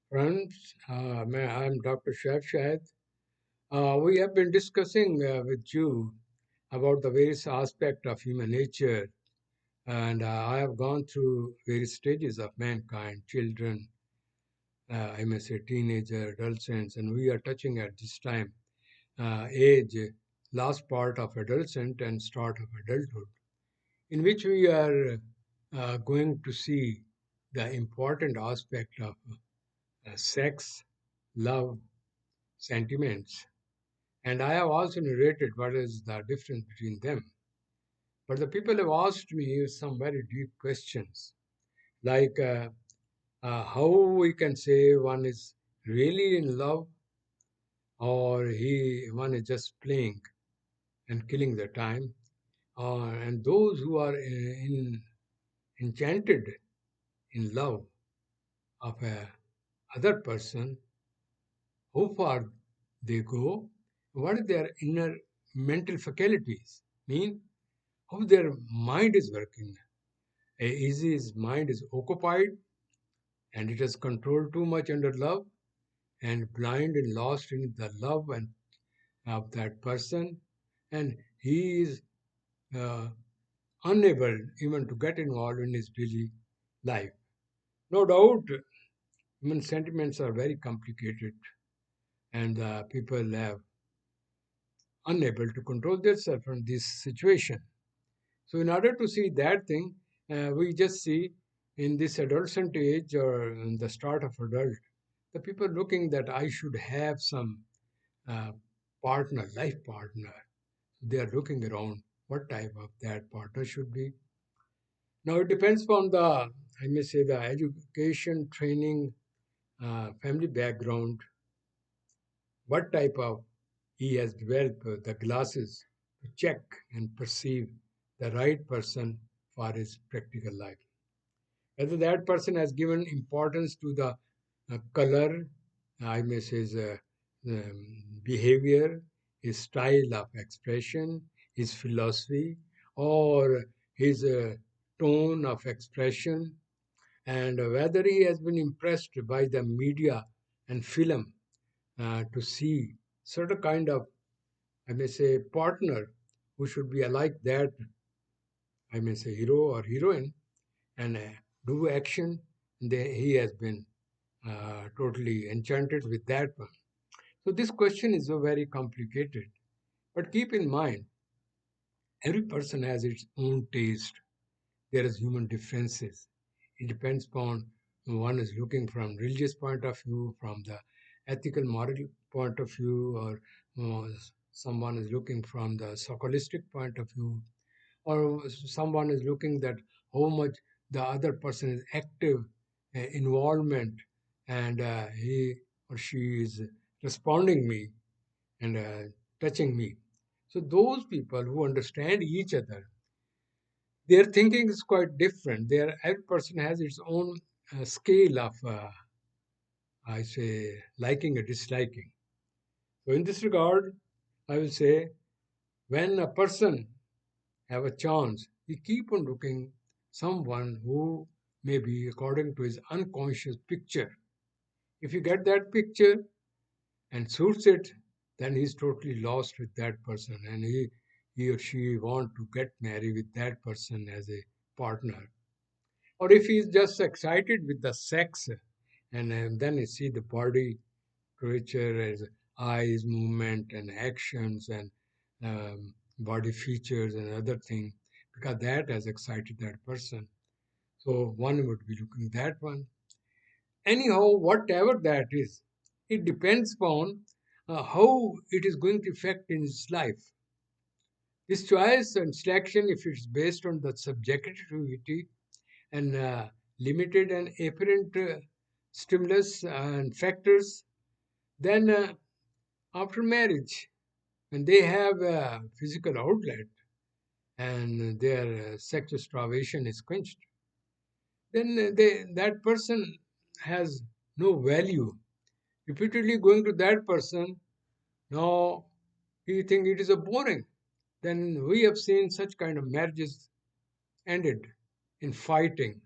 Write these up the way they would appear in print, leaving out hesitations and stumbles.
Friends, I'm Dr. Shah Shahid. We have been discussing with you about the various aspects of human nature, and I have gone through various stages of mankind, children, I may say teenager, adolescents, and we are touching at this time age, last part of adolescent and start of adulthood, in which we are going to see the important aspect of sex, love, sentiments. And I have also narrated what is the difference between them. But the people have asked me some very deep questions, like how we can say one is really in love or one is just playing and killing the time, and those who are enchanted in love of a other person, how far they go, what are their inner mental faculties mean, how their mind is working. Is his mind is occupied and it has controlled too much under love and blind and lost in the love and of that person, and he is uh, unable even to get involved in his daily life. No doubt, human sentiments are very complicated, and people have unable to control themselves from this situation. So, in order to see that thing, we just see in this adolescent age or in the start of adult, the people looking that I should have some uh, partner, life partner. They are looking around what type of that partner should be. Now, it depends on I may say, the education, training, family background, what type of he has developed the glasses to check and perceive the right person for his practical life. Whether that person has given importance to the color, I may say his behavior, his style of expression, his philosophy, or his tone of expression, and whether he has been impressed by the media and film to see certain kind of, I may say, partner who should be like that, I may say, hero or heroine, and do action. He has been totally enchanted with that one. So this question is so very complicated. But keep in mind, every person has its own taste. There is human differences. It depends upon one is looking from religious point of view, from the ethical moral point of view, or someone is looking from the psychologistic point of view, or someone is looking that how much the other person is active involvement and he or she is responding me and touching me. So those people who understand each other, their thinking is quite different. Every person has its own scale of I say liking or disliking. So in this regard, I will say when a person have a chance, we keep on looking someone who may be according to his unconscious picture. If you get that picture and suits it, then he's totally lost with that person, and he or she want to get married with that person as a partner. Or if he's just excited with the sex, and then you see the body creature as eyes, movement, and actions, and body features and other things, because that has excited that person. So one would be looking that one. Anyhow, whatever that is, it depends upon how it is going to affect in his life. This choice and selection, if it's based on the subjectivity and limited and apparent stimulus and factors, then after marriage, when they have a physical outlet and their sex starvation is quenched, then that person has no value. Repeatedly going to that person, now he think it is a boring. Then we have seen such kind of marriages ended in fighting,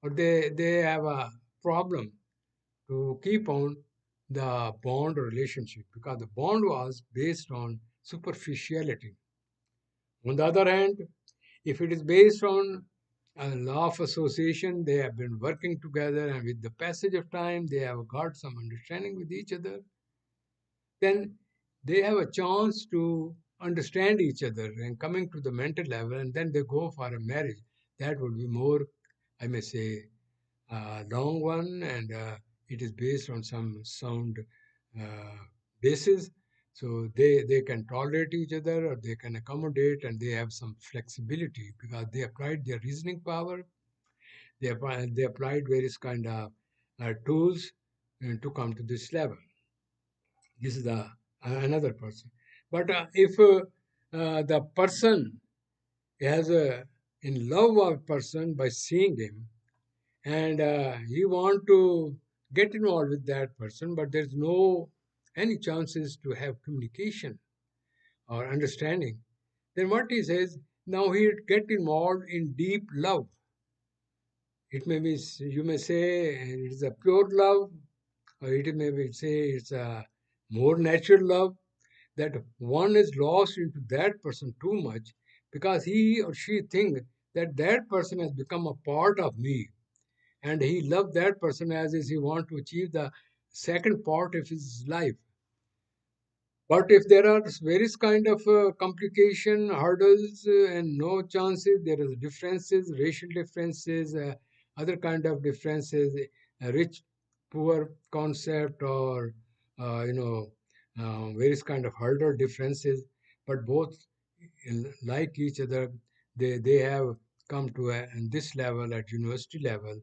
or they have a problem to keep on the bond relationship because the bond was based on superficiality. On the other hand, if it is based on a law of association, they have been working together, and with the passage of time, they have got some understanding with each other, then they have a chance to understand each other and coming to the mental level, and then they go for a marriage. That would be more, I may say, long one, and it is based on some sound uh, basis. So they can tolerate each other or they can accommodate, and they have some flexibility because they applied their reasoning power. They applied various kind of tools to come to this level. This is another person. But if the person has in love of a person by seeing him, and he want to get involved with that person, but there's no any chances to have communication or understanding, then what he says, now he get involved in deep love. It may be, you may say it is a pure love, or it may be say it's a more natural love, that one is lost into that person too much because he or she think that that person has become a part of me, and he loved that person as is he want to achieve the second part of his life. But if there are various kind of complication, hurdles, and no chances, there is differences, racial differences, other kind of differences, rich, poor concept, or various kind of hurdle differences. But both like each other, they have come to this level at university level,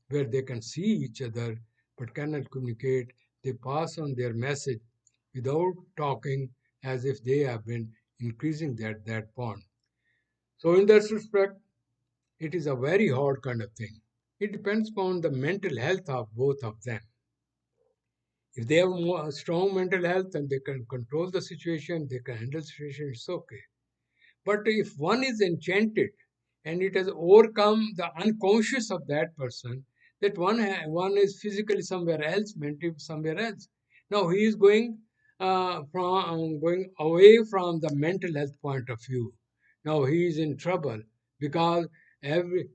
where they can see each other but cannot communicate. They pass on their message without talking, as if they have been increasing that bond. So in that respect, it is a very hard kind of thing. It depends upon the mental health of both of them. If they have more strong mental health and they can control the situation, they can handle the situation, it's okay. But if one is enchanted and it has overcome the unconscious of that person, that one is physically somewhere else, mentally somewhere else. Now he is going away from the mental health point of view. Now he is in trouble because every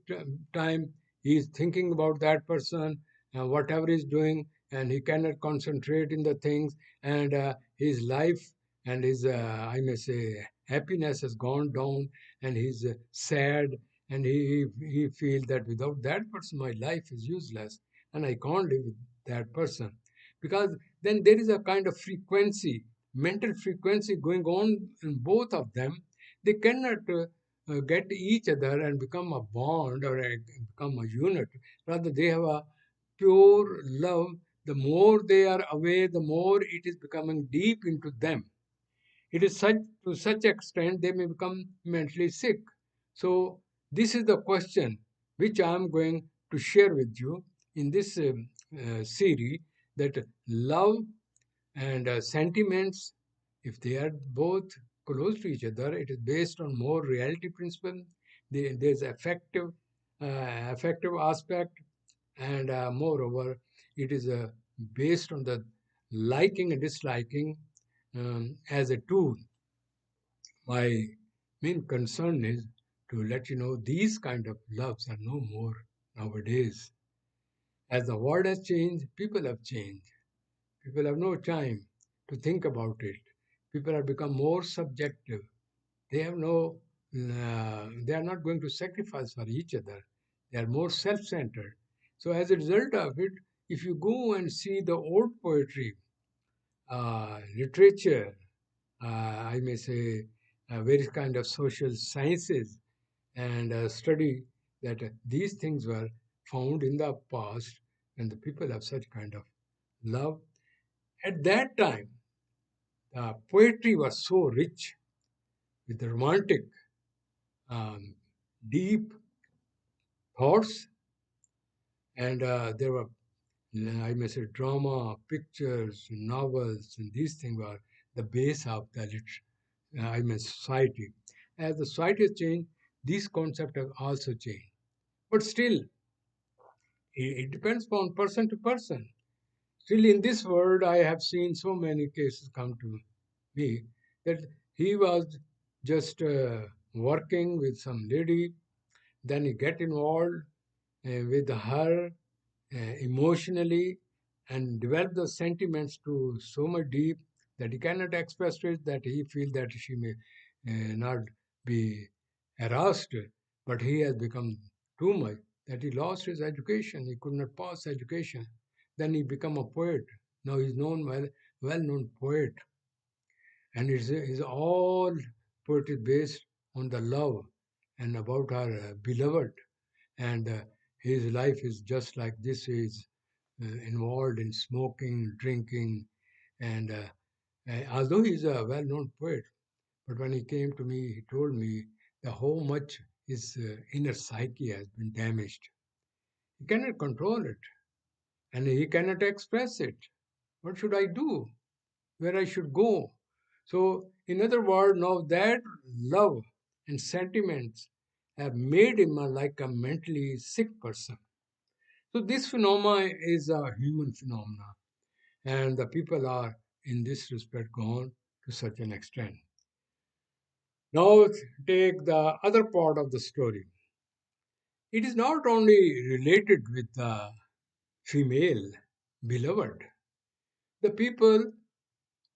time he is thinking about that person, whatever he's doing, and he cannot concentrate in the things, and his life and his, I may say, happiness has gone down, and he's sad, and he feels that without that person my life is useless and I can't live with that person, because then there is a kind of frequency, mental frequency going on in both of them. They cannot get each other and become a bond or become a unit. Rather, they have a pure love. The more they are away, the more it is becoming deep into them. It is such to such extent they may become mentally sick. So this is the question which I am going to share with you in this series, that love and sentiments, if they are both close to each other, it is based on more reality principle. There's affective aspect, and moreover, it is based on the liking and disliking as a tool. My main concern is to let you know these kind of loves are no more nowadays. As the world has changed, people have changed. People have no time to think about it. People have become more subjective. They have they are not going to sacrifice for each other. They are more self-centered. So as a result of it, if you go and see the old poetry, literature, I may say, various kind of social sciences, and study that these things were found in the past when the people have such kind of love. At that time, the poetry was so rich with the romantic, um, deep thoughts, and there were, I may say, drama, pictures, novels, and these things were the base of the I mean, society. As the society has changed, these concepts have also changed. But still, It depends upon person to person. Still, in this world, I have seen so many cases come to me that he was just working with some lady, then he get involved with her emotionally and develop the sentiments to so much deep that he cannot express it, that he feel that she may not be harassed, but he has become too much that he lost his education. He could not pass education. Then he become a poet. Now he's known well known poet, and it's all poetry based on the love and about our beloved. And his life is just like this. Is involved in smoking, drinking, and although he's a well-known poet, but when he came to me, he told me that how much his inner psyche has been damaged. He cannot control it, and he cannot express it. What should I do? Where I should go? So, in other words, now that love and sentiments have made him like a mentally sick person. So, this phenomena is a human phenomenon, and the people are in this respect gone to such an extent. Now take the other part of the story. It is not only related with the female beloved. The people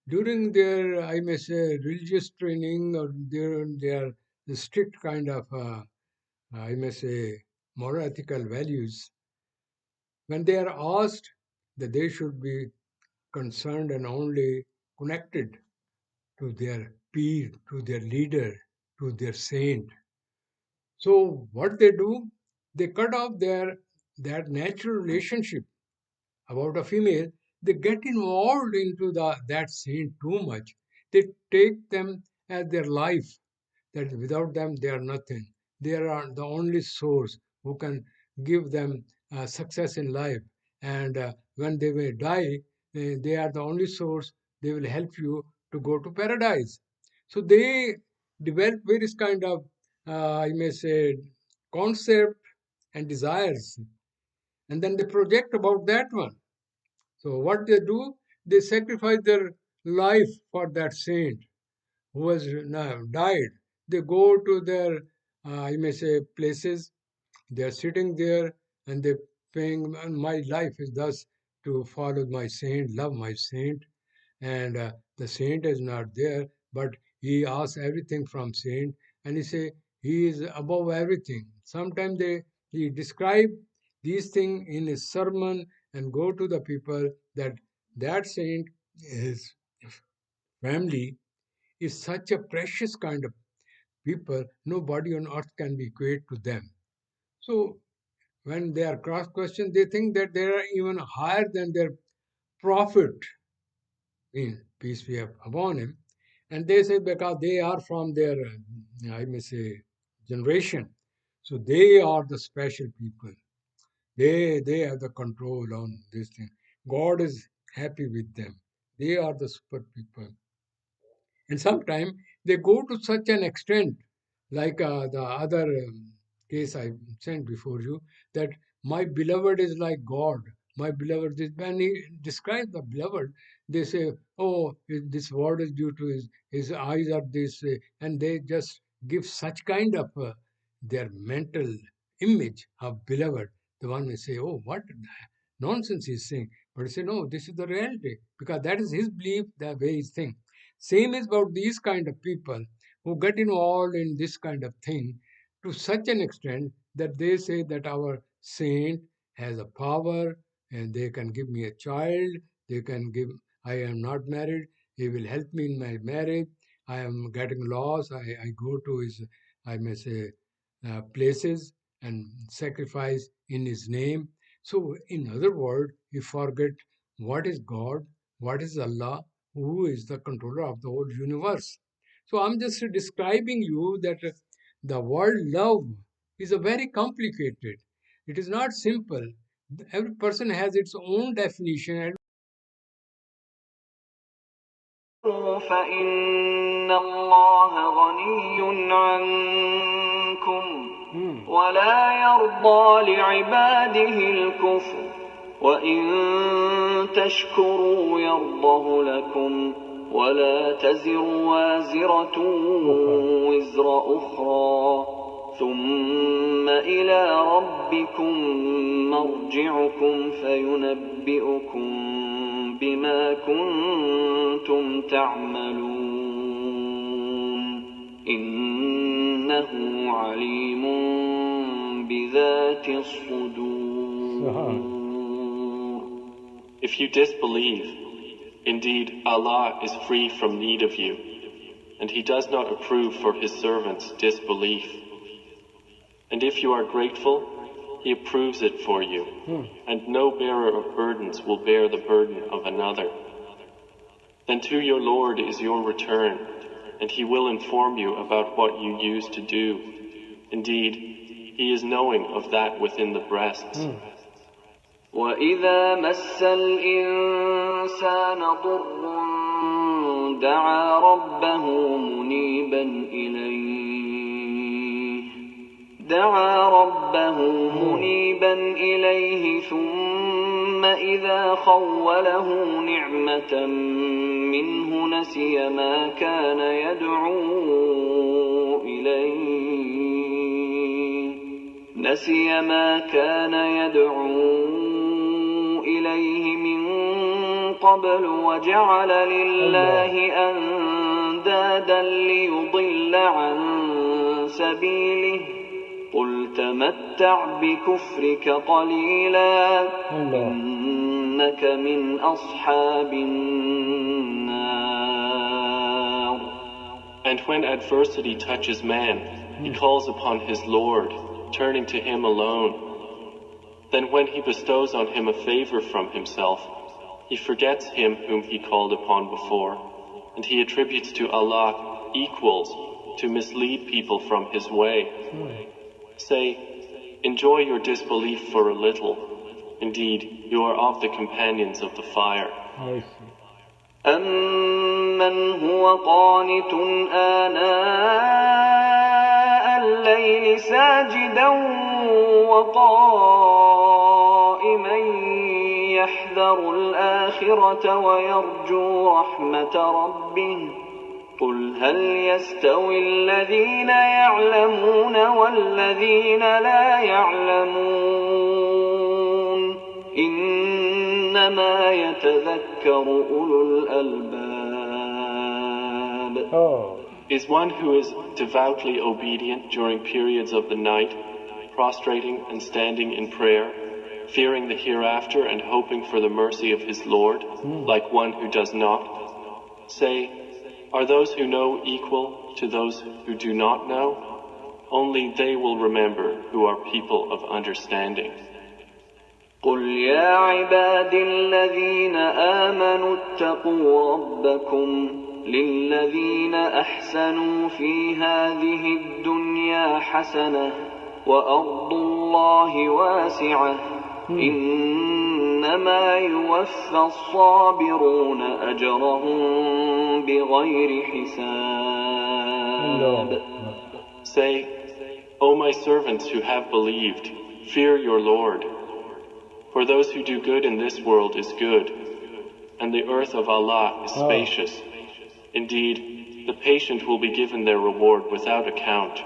during their, I may say, religious training or their the strict kind of, I may say, moral ethical values, when they are asked that they should be concerned and only connected to their peer, to their leader, to their saint. So what they do, they cut off their that natural relationship about a female. They get involved into that saint too much. They take them as their life, that without them they are nothing. They are the only source who can give them success in life. And when they may die, they are the only source. They will help you to go to paradise. So they develop various kind of, I may say, concept and desires, and then they project about that one. So what they do, they sacrifice their life for that saint who has now died. They go to their, I may say, places. They are sitting there and they paying. And my life is thus to follow my saint, love my saint, and the saint is not there, but he asks everything from saint, and he say he is above everything. Sometimes they he describe these things in his sermon and go to the people that that saint, his family, is such a precious kind of people, nobody on earth can be equate to them. So when they are cross questioned, they think that they are even higher than their prophet, peace be upon him. And they say because they are from their, I may say, generation. So they are the special people. They have the control on this thing. God is happy with them. They are the super people. And sometimes they go to such an extent, like the other case I sent before you, that my beloved is like God. My beloved is, when he describes the beloved, they say, oh, this word is due to his eyes are this, and they just give such kind of their mental image of beloved. The one may say, oh, what nonsense he's saying. But he say, no, this is the reality, because that is his belief, the way he's thinking. Same is about these kind of people who get involved in this kind of thing to such an extent that they say that our saint has a power and they can give me a child, they can give, I am not married, he will help me in my marriage, I am getting lost, I go to his, I may say, places and sacrifice in his name. So, in other words, you forget what is God, what is Allah, who is the controller of the whole universe. So I'm just describing you that the word love is a very complicated. It is not simple. Every person has its own definition. And فإن الله غني عنكم ولا يرضى لعباده الكفر وإن تشكروا يرضه لكم ولا تزر وازرة وزر أخرى ثم إلى ربكم مرجعكم فينبئكم بما كنتم تعملون إنه عليم بذات الصدور. If you disbelieve, indeed Allah is free from need of you, and He does not approve for His servants disbelief. And if you are grateful, He approves it for you, and no bearer of burdens will bear the burden of another. Then to your Lord is your return, and He will inform you about what you used to do. Indeed, He is knowing of that within the breasts. وَإِذَا مَسَّ الْإِنسَانَ ضُرٌّ دَعَا رَبَّهُ منيبا إليه ثم إذا خوله نعمة منه نسي ما كان يدعو إليه من قبل وجعل لله أندادا ليضل عن سبيله قل تمتع بكفرك قليلا إنك من أصحاب النار. And when adversity touches man, he calls upon his Lord, turning to Him alone. Then when He bestows on him a favor from Himself, he forgets Him whom he called upon before, and he attributes to Allah equals to mislead people from His way. Say, enjoy your disbelief for a little. Indeed, you are of the companions of the fire. أَمَّنْ هُوَ قَانِتٌ آنَاءَ اللَّيْلِ سَاجِدًا وَقَائِمًا يَحْذَرُ الْآخِرَةَ وَيَرْجُو رَحْمَةَ رَبِّهِ قُلْ هَلْ يَسْتَوِي الَّذِينَ يَعْلَمُونَ وَالَّذِينَ لَا يَعْلَمُونَ إِنَّمَا يَتَذَكَّرُ أُولُو الْأَلْبَابِ. Is one who is devoutly obedient during periods of the night, prostrating and standing in prayer, fearing the hereafter and hoping for the mercy of his Lord, like one who does not? Say, are those who know equal to those who do not know? Only they will remember who are people of understanding. قُلْ يَا عِبَادِي الَّذِينَ آمَنُوا اتَّقُوا رَبَّكُمْ لِلَّذِينَ أَحْسَنُوا فِي هَذِهِ الدُّنْيَا حَسَنَةٌ وَأَرْضُ اللَّهِ وَاسِعَةٌ إِنَّمَا يُوَفَّى الصَّابِرُونَ أَجْرَهُم بِغَيْرِ حِسَابٍ. Say, O my servants who have believed, fear your Lord. For those who do good in this world is good, and the earth of Allah is spacious. Indeed, the patient will be given their reward without account.